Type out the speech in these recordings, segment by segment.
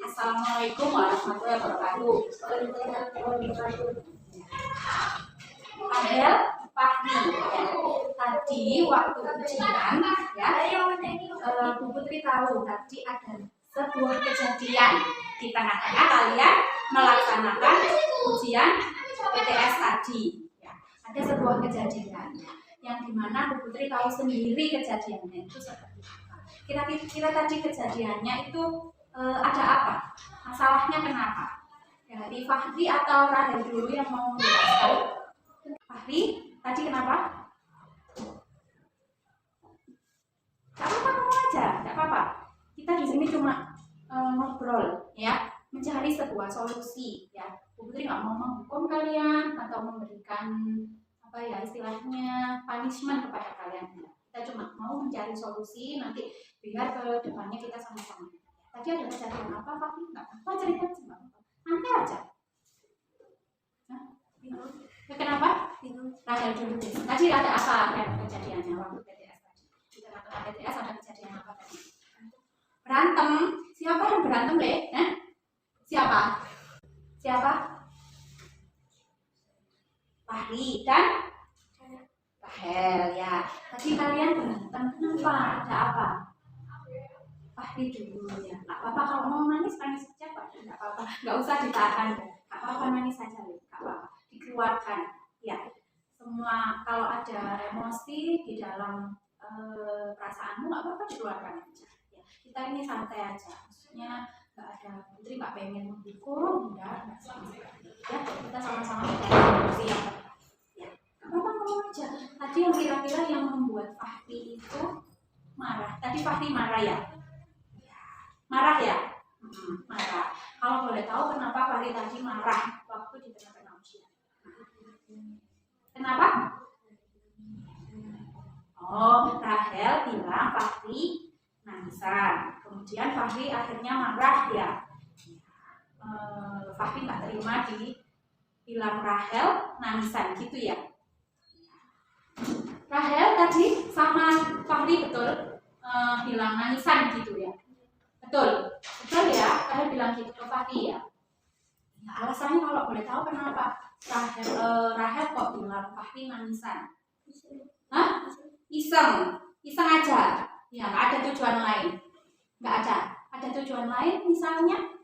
Assalamualaikum warahmatullahi wabarakatuh. Adel, Fahmi, tadi waktu ujian ya, Bu Putri tahu tadi ada sebuah kejadian di tengah-tengah kalian melaksanakan ujian PTS tadi. Ya, ada sebuah kejadian yang dimana Bu Putri tahu sendiri kejadiannya itu seperti apa. Kira-kira tadi kejadiannya itu ada apa? Masalahnya kenapa? Dari Fahri atau Rahel dulu yang mau menjelaskan? Fahri, tadi kenapa? Gak apa-apa, ngomong aja, gak apa-apa. Kita di sini cuma ngobrol, ya, mencari sebuah solusi, ya. Bu Putri nggak mau menghukum kalian atau memberikan apa ya istilahnya punishment kepada kalian. Kita cuma mau mencari solusi nanti biar ke depannya kita sama-sama. Tadi ada kejadian apa, Fahri? Nggak apa-apa, cerita cuma nanti aja. Kenapa? Rahel dulu deh. Tadi ada apa ya kejadiannya waktu PTS tadi? Di tengah-tengah PTS ada kejadian apa tadi? Berantem. Siapa yang berantem deh? Siapa? Siapa? Fahri dan Rahel ya. Tadi kalian berantem kenapa? Ada apa? Fahri dulu ya. Nggak apa-apa kalau mau nangis nangis saja Pak. Nggak apa-apa. Nggak usah ditahan. Nggak apa-apa nangis saja. Nggak apa-apa. Dikeluarkan. Ya. Semua kalau ada emosi di dalam perasaanmu nggak apa-apa dikeluarkan aja. Ya. Kita ini santai aja. Maksudnya nggak ada Putri nggak pengen menghukum, nggak sama sekali. Ya. Kita sama-sama mencari solusi yang tepat. Ya. Nggak apa-apa ngomong aja. Tadi yang kira-kira yang membuat Fahri itu marah. Tadi Fahri marah ya. Marah ya? Marah. Kalau boleh tahu kenapa Fahri tadi marah waktu di tengah-tengah ujian? Kenapa? Oh, Rahel bilang Fahri nangisan. Kemudian Fahri akhirnya marah ya. Fahri nggak terima bilang Rahel nangisan gitu ya. Rahel tadi sama Fahri betul bilang nangisan gitu ya. Betul ya, kalian bilang gitu ke Fahri ya. Nah, alasannya kalau boleh tahu kenapa Rahel kok bilang Fahri nangisan? Hah? Iseng aja. Ya, nggak ada tujuan lain. Nggak ada. Ada tujuan lain misalnya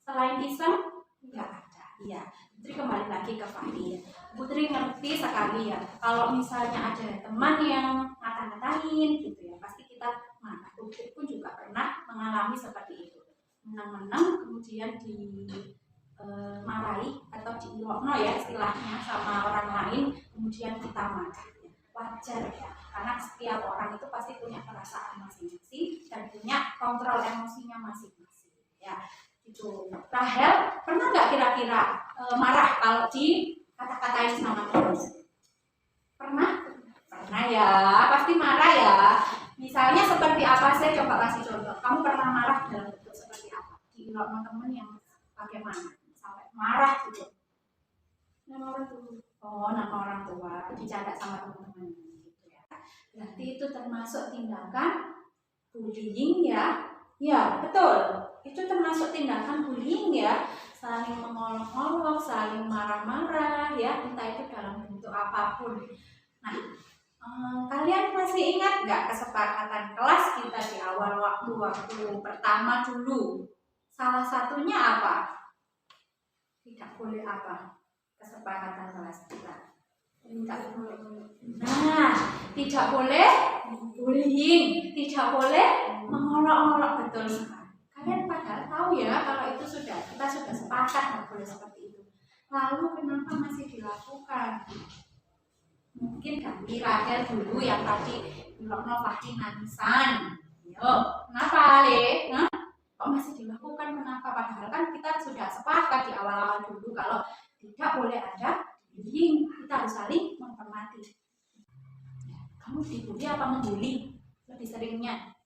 selain iseng? Nggak ada. Iya. Putri kembali lagi ke Fahri. Putri ngerti sekali ya. Kalau misalnya ada teman yang ngata-ngatain gitu ya, pasti kita marah. Putri pun juga pernah mengalami seperti itu. Menang-menang kemudian dimarahi atau diilokno ya istilahnya sama orang lain, kemudian kita marah. Wajar ya, karena setiap orang itu pasti punya perasaan masing-masing dan punya kontrol emosinya masing-masing. Ya, itu. Rahel pernah nggak kira-kira marah kalau dikata-katain sama teman? Pernah? Pernah ya, pasti marah ya. Misalnya seperti apa? Saya coba kasih contoh. Kamu pernah marah dalam bentuk seperti apa? Diilokno teman yang bagaimana? Sampai marah gitu. Nama orang tua. Oh, nama orang tua. Dicanda sama teman-teman gitu ya. Berarti itu termasuk tindakan bullying ya? Ya, betul. Itu termasuk tindakan bullying ya. Saling mengolok-olok, saling marah-marah ya. Entah itu dalam bentuk apapun. Nah, kalian masih ingat nggak kesepakatan kelas kita di awal waktu pertama dulu? Salah satunya apa? Tidak boleh apa? Kesepakatan kelas kita. Tidak boleh. Nah, tidak boleh bullying, tidak boleh mengolok-olok Lalu kenapa masih dilakukan? Mungkin ganti Rahel dulu yang tadi Bilokno Fahri nangisan. Yo, kenapa Le? Kok masih dilakukan? Kenapa? Padahal kan kita sudah sepakat di awal-awal dulu kalau tidak boleh ada bullying, kita harus saling menghormati. Kamu dibully apa membuli? Lebih seringnya?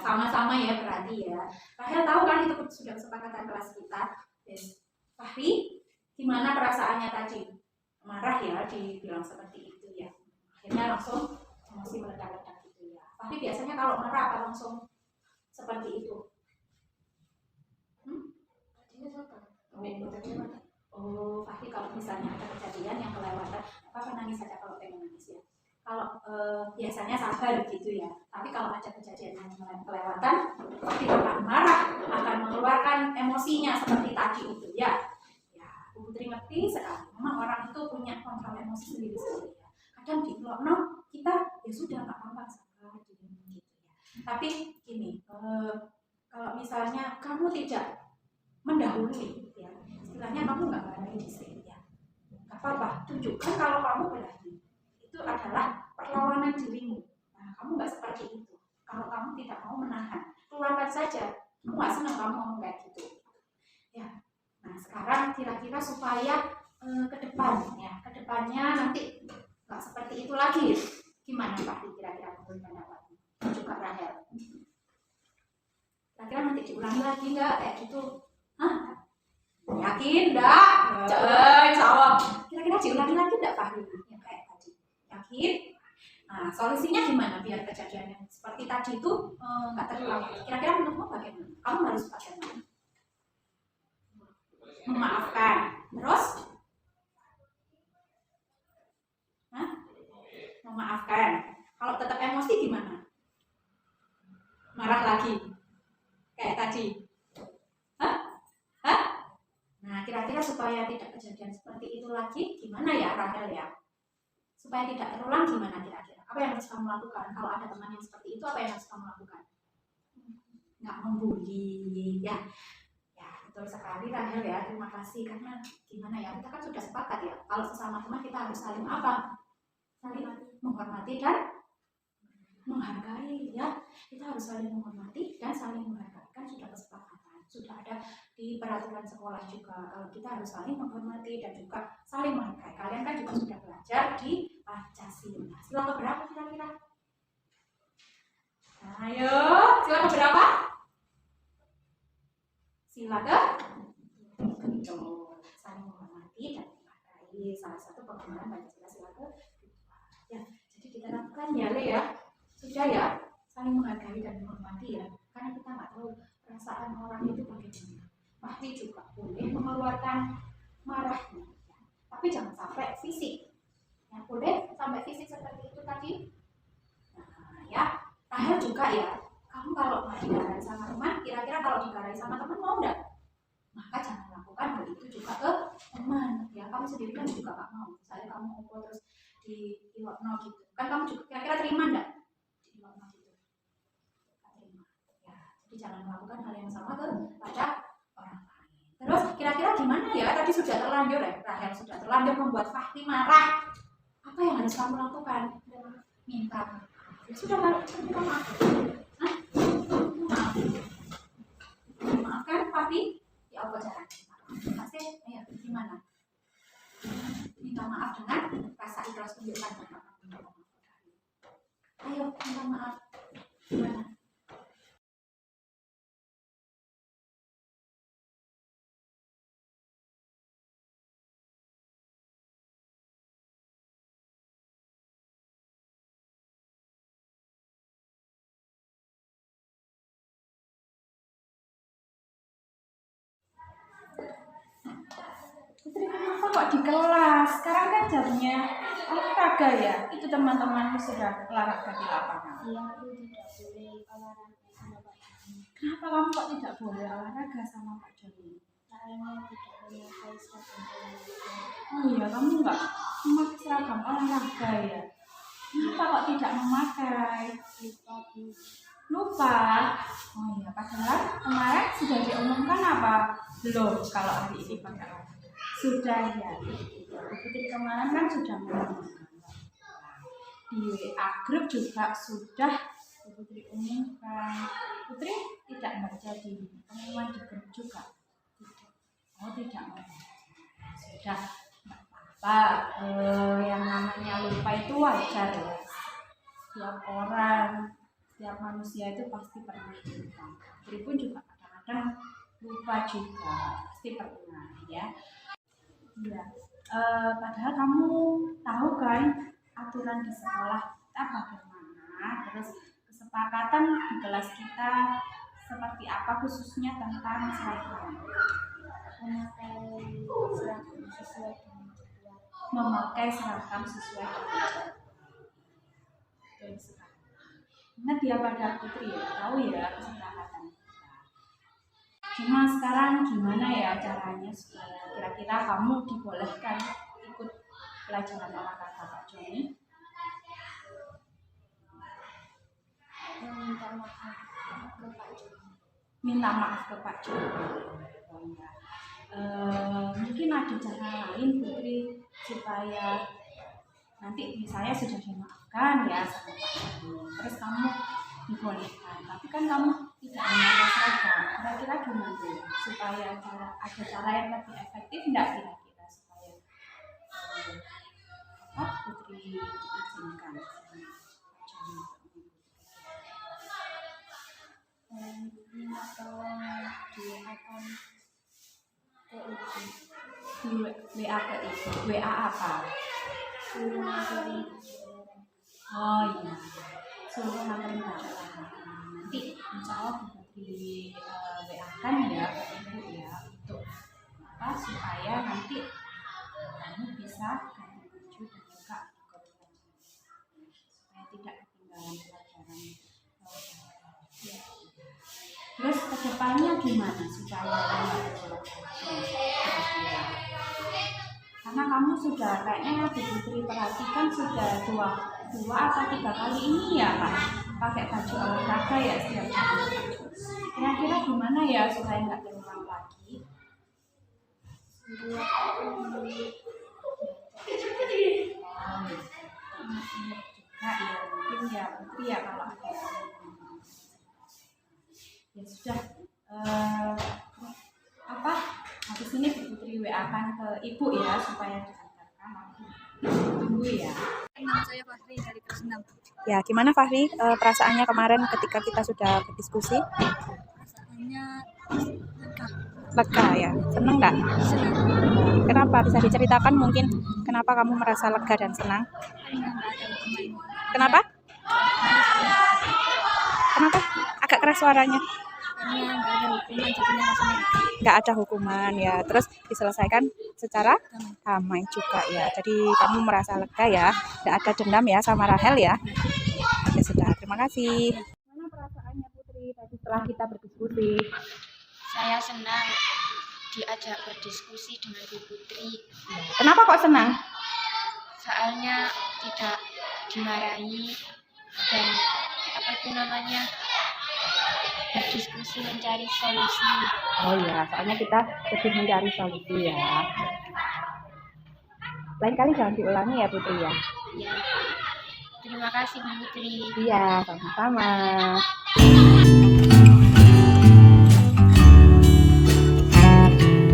Sama-sama ya berarti ya. Rahel tahu kan itu sudah kesepakatan kelas kita. Yes. Fahri, gimana perasaannya tadi? Marah ya, dibilang seperti itu ya. Akhirnya langsung emosi meledak-ledak gitu ya. Fahri biasanya kalau marah apa langsung seperti itu? Oh, Fahri kalau misalnya ada kejadian yang kelewatan, apa nangis saja kalau pengen nangis ya. Kalau biasanya sabar gitu ya. Tapi kalau ada kejadian yang kelewatan, Fahri akan marah, akan mengeluarkan emosinya seperti tadi itu ya. Bu Putri ngerti sekali. Memang orang itu punya kontrol emosi sendiri ya. Kadang di Bilokno kita ya sudah nggak apa-apa sabar gitu ya. Tapi gini, kalau misalnya kamu tidak mendahului ya, istilahnya kamu nggak berani di sini ya, nggak apa-apa, tunjukkan kalau kamu berani. Itu adalah perlawanan dirimu. Nah, kamu nggak seperti itu. Kalau kamu tidak mau menahan, keluarkan saja. Aku nggak senang kamu ngomong kayak gitu ya. Nah sekarang kira-kira supaya ke depan ya, ke depannya nanti nggak seperti itu lagi. Gimana Pak? Kira-kira menurut pendapatnya? Juga Rahel. Kira-kira nanti diulangi lagi nggak kayak gitu? Hah? Yakin nggak? Jawab. Kira-kira diulangi lagi nggak Pak? Yang kayak tadi. Yakin? Nah solusinya gimana biar kejadian yang seperti tadi itu nggak terulang? Kira-kira menurutmu bagaimana? Kamu harus bagaimana? Memaafkan, terus memaafkan. Kalau tetap emosi gimana? Marah lagi kayak tadi. Nah kira-kira supaya tidak kejadian seperti itu lagi gimana ya Rahel ya? Supaya tidak terulang gimana kira-kira? Apa yang harus kamu lakukan? Kalau ada teman yang seperti itu apa yang harus kamu lakukan? Nggak membuli ya. Betul sekali Rahel ya, terima kasih. Karena gimana ya, kita kan sudah sepakat ya, kalau sesama teman kita harus saling apa? Saling menghormati dan menghargai ya. Kita harus saling menghormati dan saling menghargai, kan sudah kesepakatan, sudah ada di peraturan sekolah juga kalau kita harus saling menghormati dan juga saling menghargai. Kalian kan juga sudah belajar di Pancasila. Sila keberapa kira-kira? Ayo, sila keberapa? Sila ke saling menghormati dan menghargai, salah satu pengamalan Pancasila sila ke ya. Jadi kita lakukan ya Le ya, sudah ya, saling menghargai dan menghormati ya, karena kita nggak tahu perasaan orang itu bagaimana. Pasti juga boleh mengeluarkan marahnya ya. Tapi jangan sampai fisik ya, boleh sampai fisik seperti itu tadi. Nah ya, Rahel juga ya, kamu kalau nggak dimarahi sama teman, kira-kira kalau dimarahi sama teman mau nggak? Maka jangan lakukan hal itu juga ke teman ya. Kamu sendiri kan juga nggak mau. Misalnya kamu ngumpul terus di Bilokno gitu, kan kamu juga kira-kira terima nggak di Bilokno gitu? Nggak terima ya. Jadi jangan melakukan hal yang sama kepada orang lain. Terus kira-kira gimana ya? Tadi sudah terlanjur ya, Rahel sudah terlanjur membuat Fahri marah. Apa yang harus kamu lakukan? Minta maaf. Ya sudah, minta maaf. Maafkan Fahri, ya apa caranya? Masih, ayo gimana? Minta maaf dengan rasa ikhlas, tunjukkan. Ayo minta maaf. Gimana? Putri kenapa kok di kelas? Sekarang kan jamnya olahraga ya. Itu teman-temanmu sudah olahraga di lapangan. Iya, aku tidak boleh olahraga sama Pak Joni. Kenapa kamu kok tidak boleh olahraga sama Pak Joni? Karena tidak memakai seragam olahraga. Oh iya, kamu nggak memakai seragam olahraga ya. Kenapa kok tidak memakai? lupa Bu. Lupa. Oh iya, padahal kemarin sudah diumumkan apa? Belum kalau hari ini pakai lagi. Sudah ya. Putri kemarin kan sudah mengumumkan. Di WA grup juga sudah Putri umumkan. Putri tidak baca di pengumuman di grup juga. Tidak. Oh tidak mau. Sudah, nggak apa-apa. Yang namanya lupa itu wajar ya. Setiap orang, setiap manusia itu pasti pernah lupa. Putri pun juga kadang-kadang lupa juga, pasti pernah ya. Iya. Padahal kamu tahu kan aturan di sekolah kita bagaimana, terus kesepakatan di kelas kita seperti apa khususnya tentang seragam. Memakai seragam sesuai dengan jadwal. Memakai seragam sesuai dengan jadwal. Betul sekali. Ingat ya pada Putri ya, tahu ya kesepakatan kita. Cuma sekarang gimana ya caranya supaya kira-kira kamu dibolehkan ikut pelajaran olahraga Pak Joni? Meminta maaf ke Pak Joni. Minta maaf ke Pak Joni. Oh, ya. Mungkin ada cara lain Putri supaya nanti misalnya sudah dimaafkan ya sama Pak Joni, terus kamu dibolehkan, tapi kan kamu tidak memakai seragam. Kira-kira gimana ya? Supaya ada cara yang lebih efektif enggak kira-kira supaya Putri diizinkan sama Pak Joni? Minta tolong diakan ke ibu. Di WA ke ibu. WA apa? Suruh ngajarin pelajaran. Oh iya, suruh nganterin baju olahraga. Nanti insya Allah Putri WA kan ya ke ibu ya untuk apa supaya nanti kamu bisa ganti baju dan juga ikut pelajaran supaya tidak ketinggalan pelajaran. Ya. Terus kedepannya gimana supaya kamu tidak kira-kira? Karena kamu sudah kayaknya Bu Putri perhatikan sudah dua atau 3 kali ini ya Pak pakai baju olahraga ya setiap hari. Kira-kira gimana ya supaya nggak terulang lagi? Suruh aku membeli Ingat juga ya mungkin ya Putri ya kalau ada ya sudah apa habis ini Bu Putri WA kan ke ibu ya supaya diantarkan lagi. Tunggu ya. Nama saya Fahri dari kelas 6. Ya, gimana Fahri perasaannya kemarin ketika kita sudah berdiskusi? Perasaannya lega, Lega ya, seneng nggak? senang Kenapa? Bisa diceritakan mungkin kenapa kamu merasa lega dan senang? karena nggak ada hukuman. Kenapa? Kenapa? Agak keras suaranya. Karena nggak ada hukuman jadinya rasanya Nggak ada hukuman ya, terus diselesaikan secara damai juga ya. Jadi kamu merasa lega ya, nggak ada dendam ya sama Rahel ya. Ya sudah, terima kasih. Mana perasaannya Putri tadi setelah kita berdiskusi? Saya senang diajak berdiskusi dengan Bu Putri, Kenapa kok senang? soalnya tidak dimarahi dan apa itu namanya berdiskusi mencari solusi. Oh iya, soalnya kita lebih mencari solusi ya. Lain kali jangan diulangi ya Putri ya. Ya. Terima kasih Bu Putri. Iya, sama-sama.